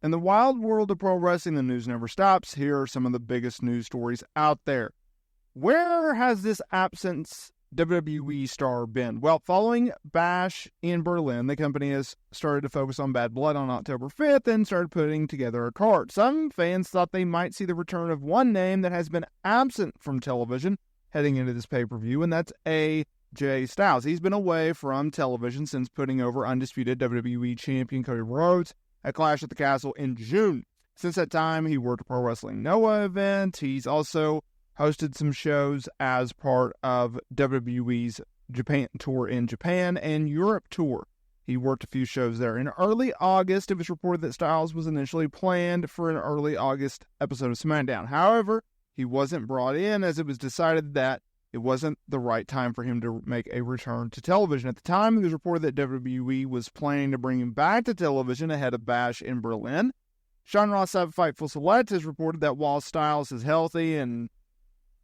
In the wild world of pro wrestling, the news never stops. Here are some of the biggest news stories out there. Where has this absence WWE star been? Well, following Bash in Berlin, the company has started to focus on Bad Blood on October 5th and started putting together a card. Some fans thought they might see the return of one name that has been absent from television heading into this pay-per-view, and that's AJ Styles. He's been away from television since putting over undisputed WWE champion Cody Rhodes at Clash at the Castle in June. Since that time, he worked a Pro Wrestling Noah event. He's also hosted some shows as part of WWE's Japan tour in Japan and Europe tour. He worked a few shows there. In early August, it was reported that Styles was initially planned for an early August episode of SmackDown. However, he wasn't brought in as it was decided that it wasn't the right time for him to make a return to television. At the time, it was reported that WWE was planning to bring him back to television ahead of Bash in Berlin. Sean Ross of Fightful Select has reported that while Styles is healthy and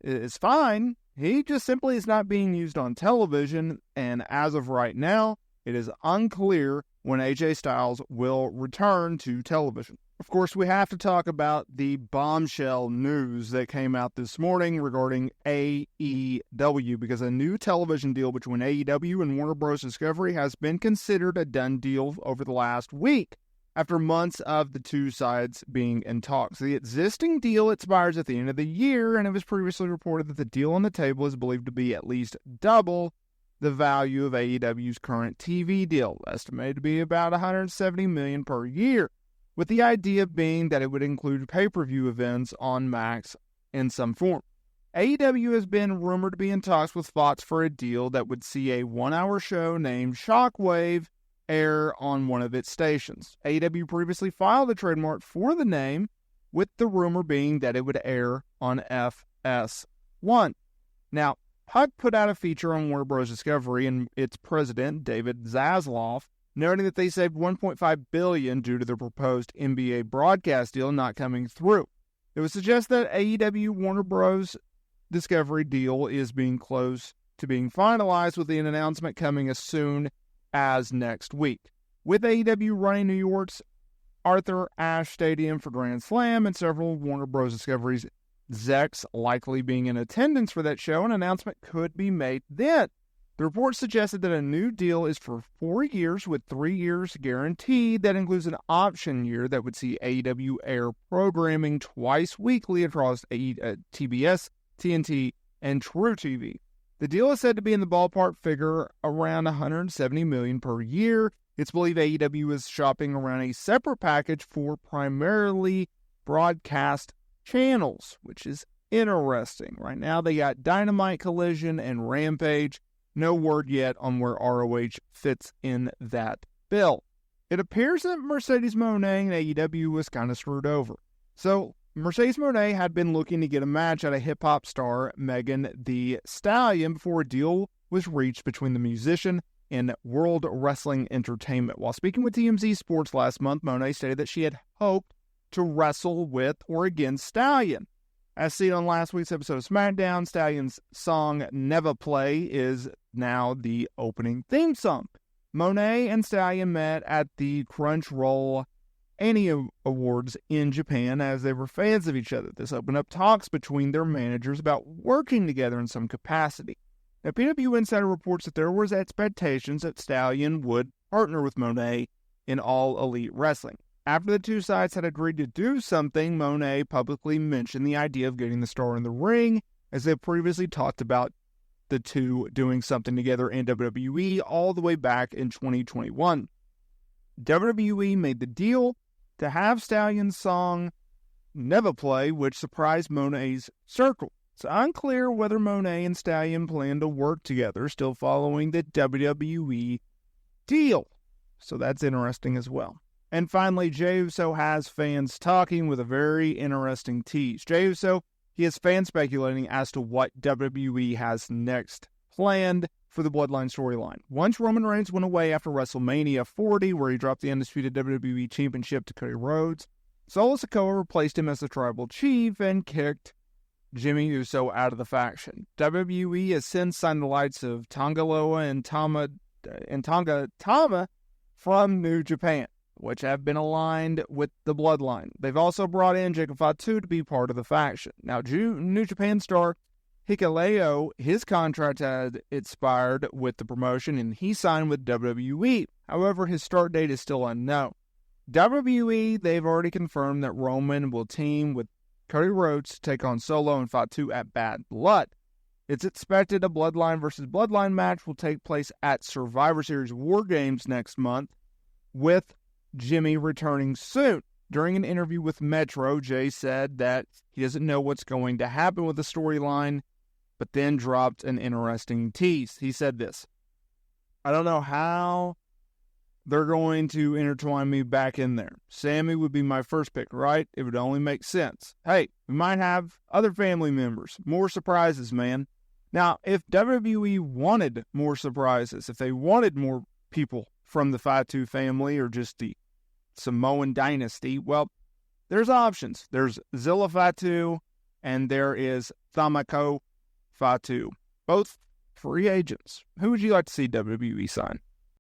is fine, he just simply is not being used on television, and as of right now, it is unclear when AJ Styles will return to television. Of course, we have to talk about the bombshell news that came out this morning regarding AEW, because a new television deal between AEW and Warner Bros. Discovery has been considered a done deal over the last week, after months of the two sides being in talks. The existing deal expires at the end of the year, and it was previously reported that the deal on the table is believed to be at least double the value of AEW's current TV deal, estimated to be about $170 million per year, with the idea being that it would include pay-per-view events on Max in some form. AEW has been rumored to be in talks with Fox for a deal that would see a one-hour show named Shockwave air on one of its stations. AEW previously filed a trademark for the name, with the rumor being that it would air on FS1. Now, Puck put out a feature on Warner Bros. Discovery and its president, David Zaslav, noting that they saved $1.5 billion due to the proposed NBA broadcast deal not coming through. It would suggest that AEW Warner Bros. Discovery deal is being close to being finalized, with an announcement coming as soon as next week. With AEW running New York's Arthur Ashe Stadium for Grand Slam and several Warner Bros. Discovery's execs likely being in attendance for that show, an announcement could be made then. The report suggested that a new deal is for 4 years with 3 years guaranteed. That includes an option year that would see AEW air programming twice weekly across TBS, TNT, and True TV. The deal is said to be in the ballpark figure around $170 million per year. It's believed AEW is shopping around a separate package for primarily broadcast channels, which is interesting. Right now they got Dynamite, Collision, and Rampage. No word yet on where ROH fits in that bill. It appears that Mercedes Mone and AEW was kind of screwed over. So, Mercedes Mone had been looking to get a match at a hip-hop star, Megan Thee Stallion, before a deal was reached between the musician and World Wrestling Entertainment. While speaking with TMZ Sports last month, Mone stated that she had hoped to wrestle with or against Stallion. As seen on last week's episode of SmackDown, Stallion's song Never Play is now the opening theme song. Mone and Stallion met at the Crunchyroll Annie Awards in Japan as they were fans of each other. This opened up talks between their managers about working together in some capacity. Now, PW Insider reports that there was expectations that Stallion would partner with Mone in All Elite Wrestling. After the two sides had agreed to do something, Mone publicly mentioned the idea of getting the star in the ring, as they previously talked about the two doing something together in WWE all the way back in 2021. WWE made the deal to have Stallion's song Never Play, which surprised Mone's circle. It's unclear whether Mone and Stallion plan to work together, still following the WWE deal. So that's interesting as well. And finally, Jey Uso has fans talking with a very interesting tease. Jey Uso, he has fans speculating as to what WWE has next planned for the Bloodline storyline. Once Roman Reigns went away after WrestleMania 40, where he dropped the undisputed WWE Championship to Cody Rhodes, Solo Sikoa replaced him as the Tribal Chief and kicked Jimmy Uso out of the faction. WWE has since signed the likes of Tonga Loa and Tonga Tama from New Japan. which have been aligned with the bloodline. They've also brought in Jacob Fatu to be part of the faction. Now, New Japan star Hikuleo, his contract had expired with the promotion, and he signed with WWE. However, his start date is still unknown. WWE, they've already confirmed that Roman will team with Cody Rhodes to take on Solo and Fatu at Bad Blood. It's expected a Bloodline versus Bloodline match will take place at Survivor Series War Games next month, with Jimmy returning soon. During an interview with Metro, Jey said that he doesn't know what's going to happen with the storyline, but then dropped an interesting tease. He said this: "I don't know how they're going to intertwine me back in there. Sammy would be my first pick, right? It would only make sense. Hey, we might have other family members. More surprises, man." Now, if WWE wanted more surprises, if they wanted more people from the Fatu family or just the Samoan dynasty, well, there's options. There's Zilla Fatu and there is Thamako Fatu, both free agents. Who would you like to see WWE sign?